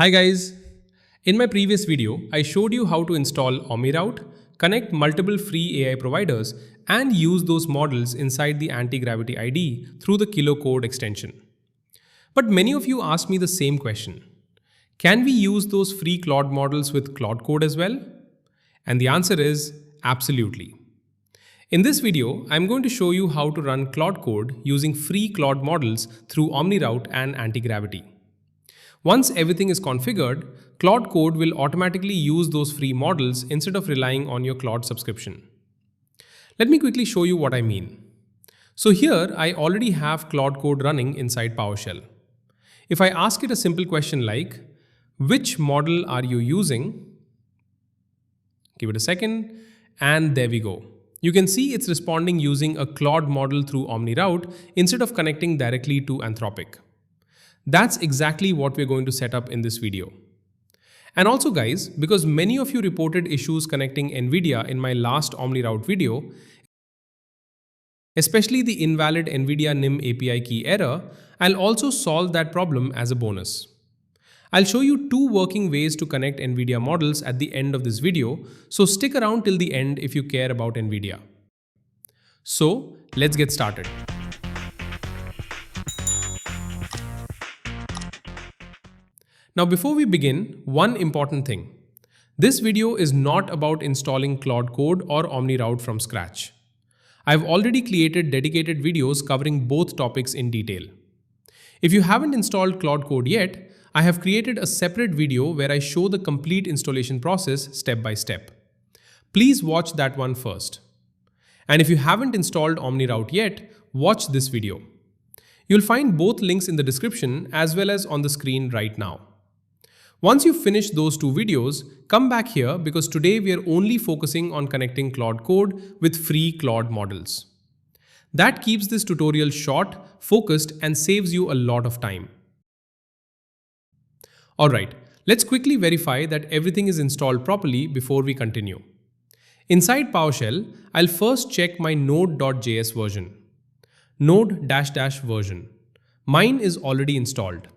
Hi guys! In my previous video, I showed you how to install OmniRoute, connect multiple free AI providers, and use those models inside the AntiGravity IDE through the Claude Code extension. But many of you asked me the same question. Can we use those free Claude models with Claude Code as well? And the answer is absolutely. In this video, I'm going to show you how to run Claude Code using free Claude models through OmniRoute and AntiGravity. Once everything is configured, Claude Code will automatically use those free models instead of relying on your Claude subscription. Let me quickly show you what I mean. So here, I already have Claude Code running inside PowerShell. If I ask it a simple question like, which model are you using? Give it a second, and there we go. You can see it's responding using a Claude model through OmniRoute instead of connecting directly to Anthropic. That's exactly what we're going to set up in this video. And also guys, because many of you reported issues connecting NVIDIA in my last OmniRoute video, especially the invalid NVIDIA NIM API Key error, I'll also solve that problem as a bonus. I'll show you two working ways to connect NVIDIA models at the end of this video, so stick around till the end if you care about NVIDIA. So, let's get started. Now before we begin, one important thing. This video is not about installing Claude Code or OmniRoute from scratch. I've already created dedicated videos covering both topics in detail. If you haven't installed Claude Code yet, I have created a separate video where I show the complete installation process step by step. Please watch that one first. And if you haven't installed OmniRoute yet, watch this video. You'll find both links in the description as well as on the screen right now. Once you finish those two videos, come back here because today we are only focusing on connecting Claude Code with free Claude models. That keeps this tutorial short, focused, and saves you a lot of time. Alright, let's quickly verify that everything is installed properly before we continue. Inside PowerShell, I'll first check my Node.js version. Node -- version. Mine is already installed.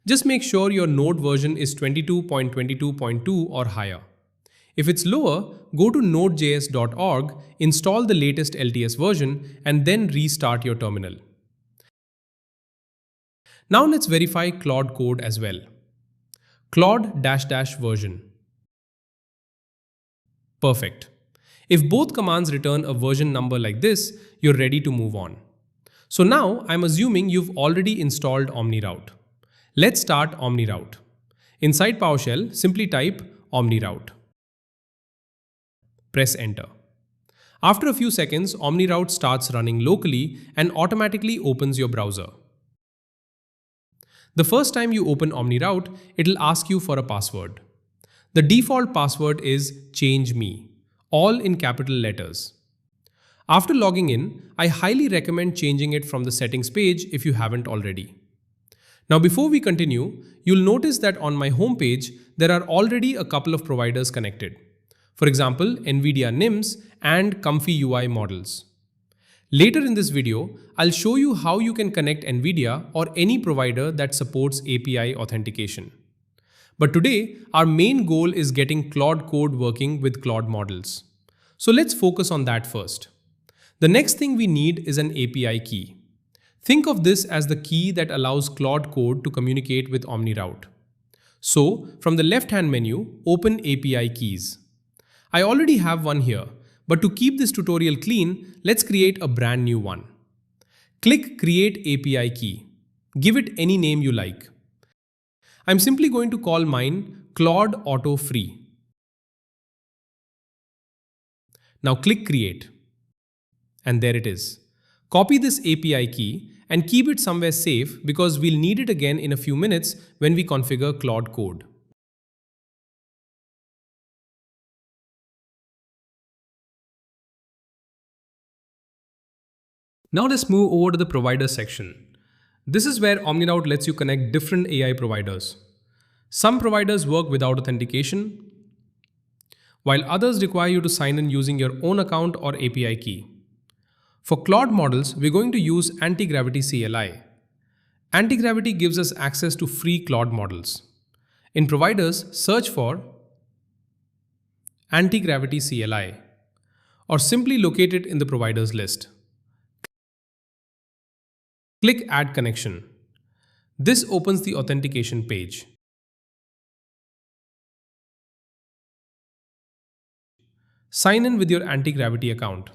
Just make sure your Node version is 22.22.2 or higher. If it's lower, go to nodejs.org, install the latest LTS version, and then restart your terminal. Now let's verify Claude Code as well. Claude -- version. Perfect. If both commands return a version number like this, you're ready to move on. So now I'm assuming you've already installed OmniRoute. Let's start OmniRoute. Inside PowerShell, simply type OmniRoute. Press enter. After a few seconds, OmniRoute starts running locally and automatically opens your browser. The first time you open OmniRoute, it'll ask you for a password. The default password is change me, all in capital letters. After logging in, I highly recommend changing it from the settings page if you haven't already. Now before we continue, you'll notice that on my homepage, there are already a couple of providers connected. For example, NVIDIA NIMs and Comfy UI models. Later in this video, I'll show you how you can connect NVIDIA or any provider that supports API authentication. But today, our main goal is getting Claude Code working with Claude models. So let's focus on that first. The next thing we need is an API key. Think of this as the key that allows Claude Code to communicate with OmniRoute. So, from the left-hand menu, open API keys. I already have one here, but to keep this tutorial clean, let's create a brand new one. Click Create API Key. Give it any name you like. I'm simply going to call mine Claude Auto Free. Now click Create. And there it is. Copy this API key and keep it somewhere safe because we'll need it again in a few minutes when we configure Claude Code. Now let's move over to the provider section. This is where OmniRoute lets you connect different AI providers. Some providers work without authentication, while others require you to sign in using your own account or API key. For Claude models, we're going to use AntiGravity CLI. AntiGravity gives us access to free Claude models. In providers, search for AntiGravity CLI or simply locate it in the providers list. Click Add Connection. This opens the authentication page. Sign in with your AntiGravity account.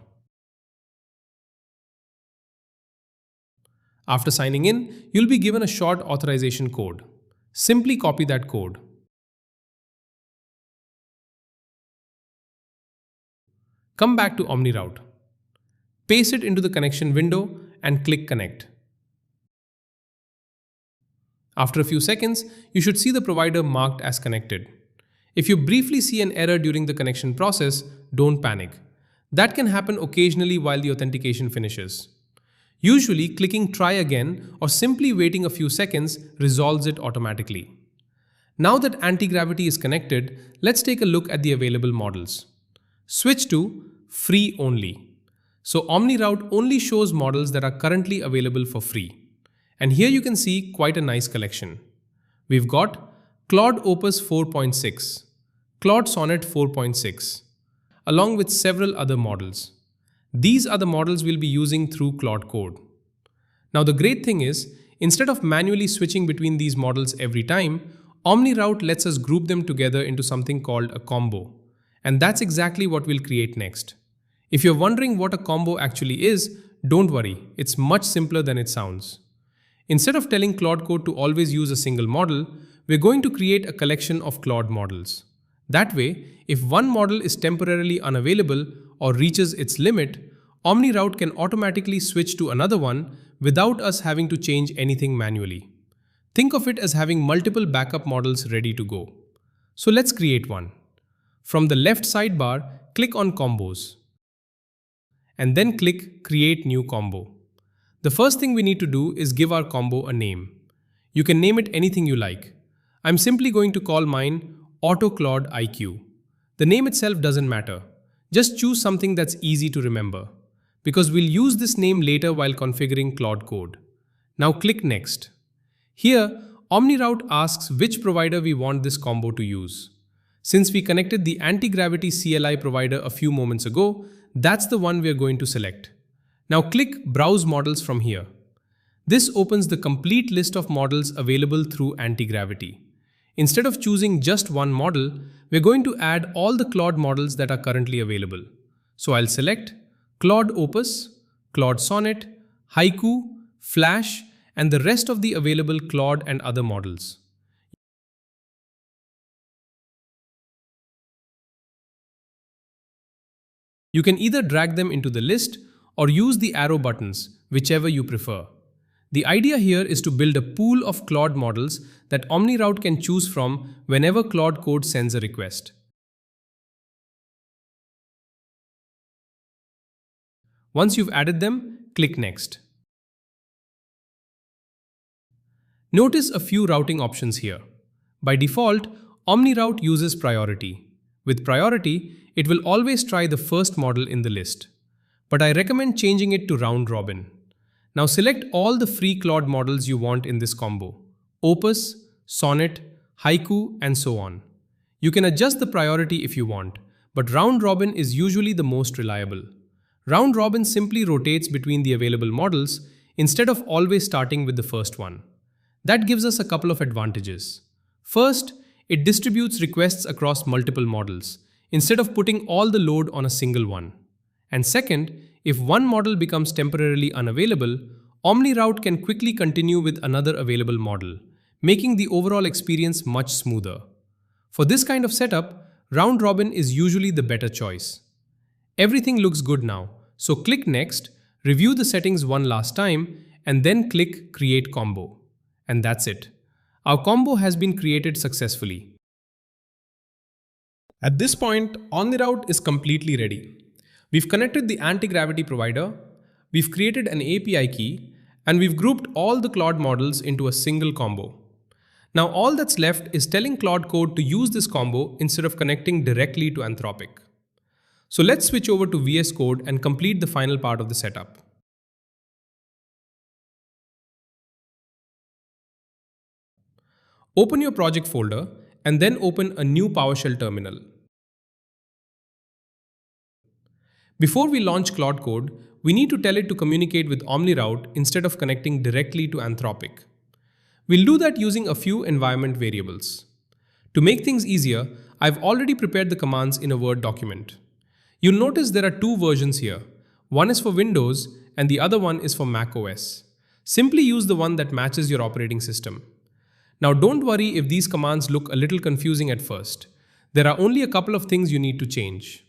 After signing in, you'll be given a short authorization code. Simply copy that code. Come back to OmniRoute. Paste it into the connection window and click Connect. After a few seconds, you should see the provider marked as connected. If you briefly see an error during the connection process, don't panic. That can happen occasionally while the authentication finishes. Usually, clicking Try Again or simply waiting a few seconds resolves it automatically. Now that AntiGravity is connected, let's take a look at the available models. Switch to Free Only. So OmniRoute only shows models that are currently available for free. And here you can see quite a nice collection. We've got Claude Opus 4.6, Claude Sonnet 4.6, along with several other models. These are the models we'll be using through Claude Code. Now the great thing is, instead of manually switching between these models every time, OmniRoute lets us group them together into something called a combo. And that's exactly what we'll create next. If you're wondering what a combo actually is, don't worry, it's much simpler than it sounds. Instead of telling Claude Code to always use a single model, we're going to create a collection of Claude models. That way, if one model is temporarily unavailable or reaches its limit, OmniRoute can automatically switch to another one without us having to change anything manually. Think of it as having multiple backup models ready to go. So let's create one. From the left sidebar, click on Combos. And then click Create New Combo. The first thing we need to do is give our combo a name. You can name it anything you like. I'm simply going to call mine AutoClaude IQ. The name itself doesn't matter. Just choose something that's easy to remember, because we'll use this name later while configuring Claude Code. Now click Next. Here, OmniRoute asks which provider we want this combo to use. Since we connected the AntiGravity CLI provider a few moments ago, that's the one we're going to select. Now click Browse Models from here. This opens the complete list of models available through AntiGravity. Instead of choosing just one model, we're going to add all the Claude models that are currently available. So I'll select Claude Opus, Claude Sonnet, Haiku, Flash, and the rest of the available Claude and other models. You can either drag them into the list or use the arrow buttons, whichever you prefer. The idea here is to build a pool of Claude models that OmniRoute can choose from whenever Claude Code sends a request. Once you've added them, click Next. Notice a few routing options here. By default, OmniRoute uses priority. With priority, it will always try the first model in the list. But I recommend changing it to round robin. Now select all the free Claude models you want in this combo: Opus, Sonnet, Haiku, and so on. You can adjust the priority if you want, but round robin is usually the most reliable. Round robin simply rotates between the available models instead of always starting with the first one. That gives us a couple of advantages. First, it distributes requests across multiple models, instead of putting all the load on a single one. And second, if one model becomes temporarily unavailable, OmniRoute can quickly continue with another available model, making the overall experience much smoother. For this kind of setup, round robin is usually the better choice. Everything looks good now, so click Next, review the settings one last time, and then click Create Combo. And that's it. Our combo has been created successfully. At this point, OmniRoute is completely ready. We've connected the AntiGravity provider, we've created an API key, and we've grouped all the Claude models into a single combo. Now all that's left is telling Claude Code to use this combo instead of connecting directly to Anthropic. So let's switch over to VS Code and complete the final part of the setup. Open your project folder and then open a new PowerShell terminal. Before we launch Claude Code, we need to tell it to communicate with OmniRoute instead of connecting directly to Anthropic. We'll do that using a few environment variables. To make things easier, I've already prepared the commands in a Word document. You'll notice there are two versions here. One is for Windows and the other one is for Mac OS. Simply use the one that matches your operating system. Now don't worry if these commands look a little confusing at first. There are only a couple of things you need to change.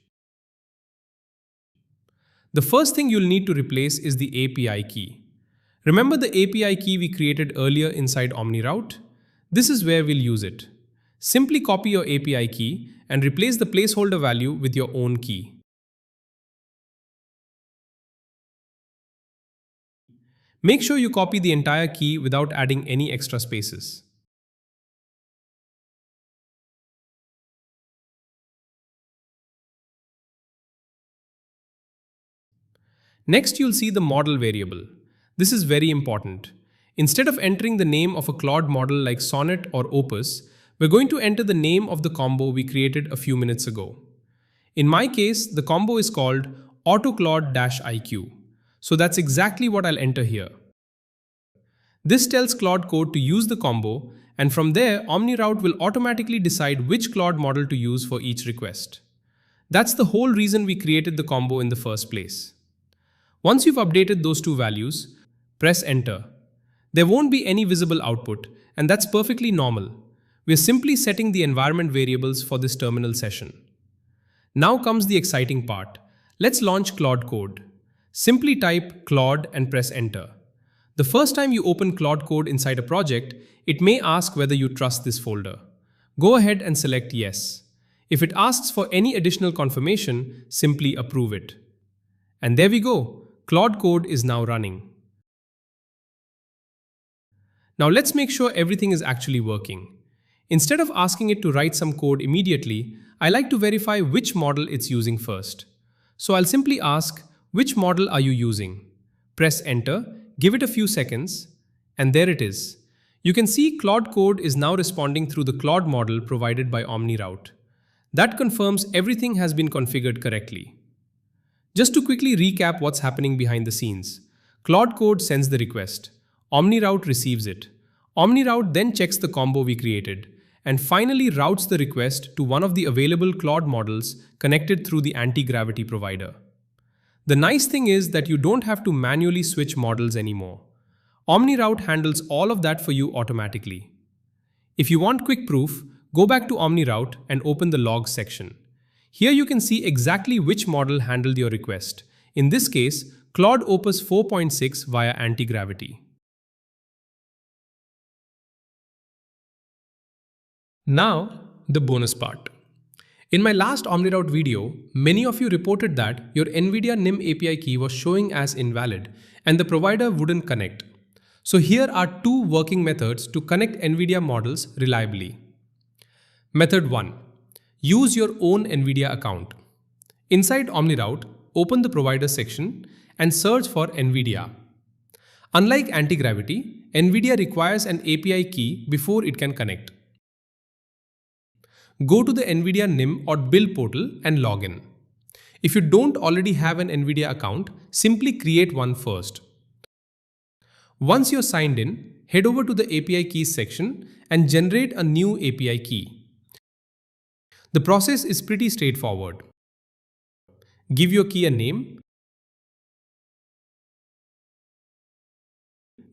The first thing you'll need to replace is the API key. Remember the API key we created earlier inside OmniRoute? This is where we'll use it. Simply copy your API key and replace the placeholder value with your own key. Make sure you copy the entire key without adding any extra spaces. Next, you'll see the model variable. This is very important. Instead of entering the name of a Claude model like Sonnet or Opus, we're going to enter the name of the combo we created a few minutes ago. In my case, the combo is called AutoClaude-IQ. So that's exactly what I'll enter here. This tells Claude Code to use the combo, and from there, OmniRoute will automatically decide which Claude model to use for each request. That's the whole reason we created the combo in the first place. Once you've updated those two values, press enter. There won't be any visible output, and that's perfectly normal. We're simply setting the environment variables for this terminal session. Now comes the exciting part. Let's launch Claude Code. Simply type Claude and press enter. The first time you open Claude Code inside a project, it may ask whether you trust this folder. Go ahead and select yes. If it asks for any additional confirmation, simply approve it. And there we go. Claude Code is now running. Now let's make sure everything is actually working. Instead of asking it to write some code immediately, I like to verify which model it's using first. So I'll simply ask, which model are you using? Press enter, give it a few seconds, and there it is. You can see Claude Code is now responding through the Claude model provided by OmniRoute. That confirms everything has been configured correctly. Just to quickly recap what's happening behind the scenes. Claude Code sends the request. OmniRoute receives it. OmniRoute then checks the combo we created and finally routes the request to one of the available Claude models connected through the AntiGravity provider. The nice thing is that you don't have to manually switch models anymore. OmniRoute handles all of that for you automatically. If you want quick proof, go back to OmniRoute and open the logs section. Here you can see exactly which model handled your request. In this case, Claude Opus 4.6 via AntiGravity. Now, the bonus part. In my last OmniRoute video, many of you reported that your NVIDIA NIM API key was showing as invalid and the provider wouldn't connect. So here are two working methods to connect NVIDIA models reliably. Method 1. Use your own NVIDIA account. Inside OmniRoute, open the provider section and search for NVIDIA. Unlike AntiGravity, NVIDIA requires an API key before it can connect. Go to the NVIDIA NIM or build portal and log in. If you don't already have an NVIDIA account, simply create one first. Once you're signed in, head over to the API keys section and generate a new API key. The process is pretty straightforward. Give your key a name,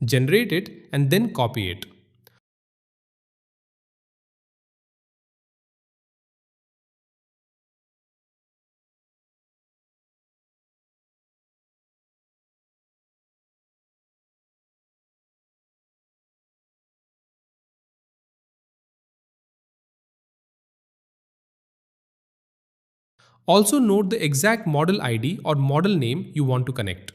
generate it, and then copy it. Also note the exact model ID or model name you want to connect.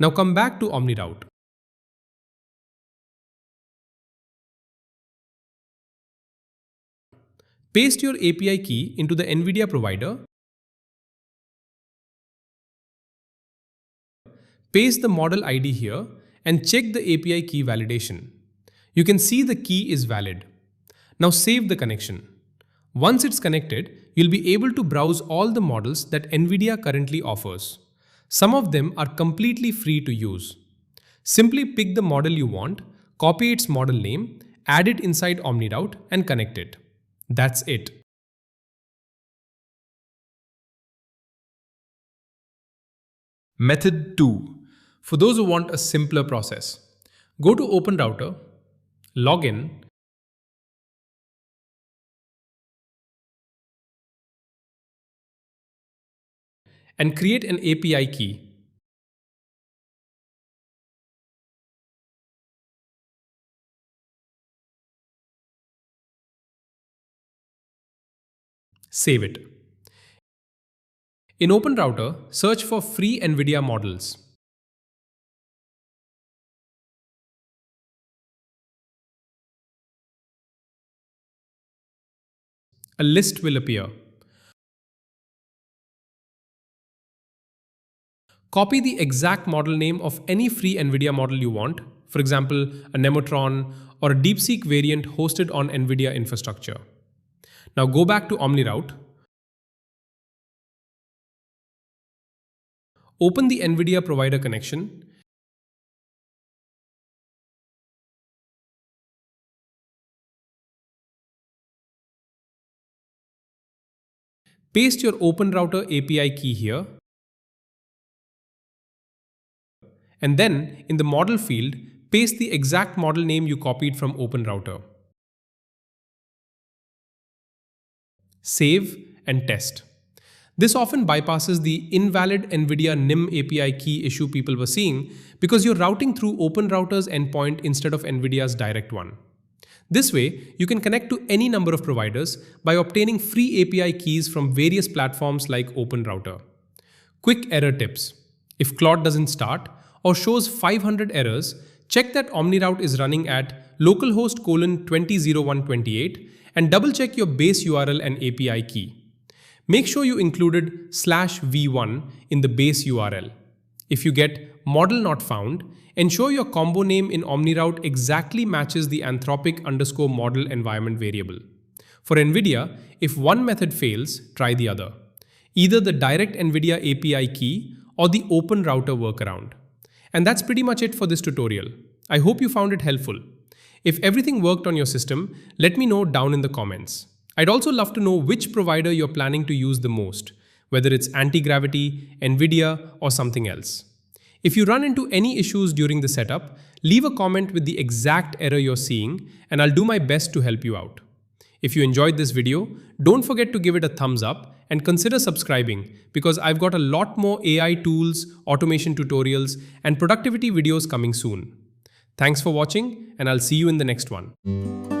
Now come back to OmniRoute. Paste your API key into the NVIDIA provider Paste the model ID here and check the API key validation. You can see the key is valid. Now save the connection. Once it's connected, you'll be able to browse all the models that NVIDIA currently offers. Some of them are completely free to use. Simply pick the model you want, copy its model name, add it inside OmniRoute and connect it. That's it. Method 2. For those who want a simpler process, go to OpenRouter, log in, and create an API key. Save it. In OpenRouter, search for free NVIDIA models. A list will appear. Copy the exact model name of any free NVIDIA model you want, for example, a Nemotron or a DeepSeek variant hosted on NVIDIA infrastructure. Now go back to OmniRoute. Open the NVIDIA provider connection. Paste your OpenRouter API key here. And then, in the model field, paste the exact model name you copied from OpenRouter. Save and test. This often bypasses the invalid NVIDIA NIM API key issue people were seeing because you're routing through OpenRouter's endpoint instead of NVIDIA's direct one. This way, you can connect to any number of providers by obtaining free API keys from various platforms like OpenRouter. Quick error tips. If Claude doesn't start or shows 500 errors, check that OmniRoute is running at localhost :200128 and double check your base URL and API key. Make sure you included /v1 in the base URL. If you get model not found, ensure your combo name in OmniRoute exactly matches the Anthropic_model environment variable. For NVIDIA, if one method fails, try the other. Either the direct NVIDIA API key or the OpenRouter workaround. And that's pretty much it for this tutorial. I hope you found it helpful. If everything worked on your system, let me know down in the comments. I'd also love to know which provider you're planning to use the most, whether it's AntiGravity, NVIDIA, or something else. If you run into any issues during the setup, leave a comment with the exact error you're seeing, and I'll do my best to help you out. If you enjoyed this video, don't forget to give it a thumbs up and consider subscribing because I've got a lot more AI tools, automation tutorials, and productivity videos coming soon. Thanks for watching, and I'll see you in the next one.